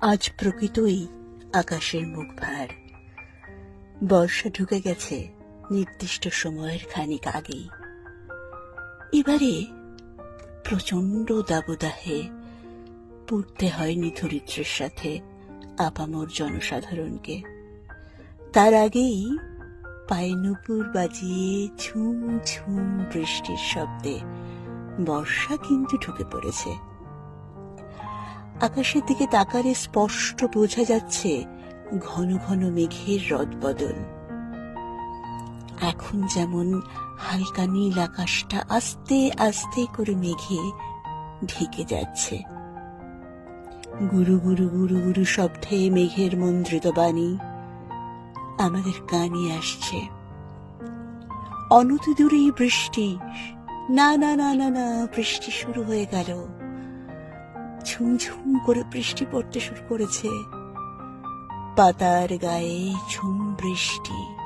আজ প্রকৃতই আকাশের মুখ ভার। বর্ষা ঢুকে গেছে নির্দিষ্ট সময়ের খানিক আগেই। এবারে প্রচন্ড দাবদাহে পড়তে হয় নিথরিত্রের সাথে আপামর জনসাধারণকে। তার আগেই পায়ে নুপুর বাজিয়ে ঝুম ঝুম বৃষ্টির শব্দে বর্ষা কিন্তু ঢুকে পড়েছে। আকাশের দিকে তাকালে স্পষ্ট বোঝা যাচ্ছে ঘন ঘন মেঘের রদবদল। এখন যেমন হালকা নীল আকাশটা আস্তে আস্তে করে মেঘে ঢেকে যাচ্ছে। গুরু গুরু গুরু গুরু শব্দে মেঘের মন্ত্রিত বাণী আমাদের কানে আসছে। অনতি দূরেই বৃষ্টি, না না না না না, বৃষ্টি শুরু হয়ে গেল। ঝুমঝুম করে বৃষ্টি পড়তে শুরু করেছে। পাতার গায়ে ঝুম বৃষ্টি।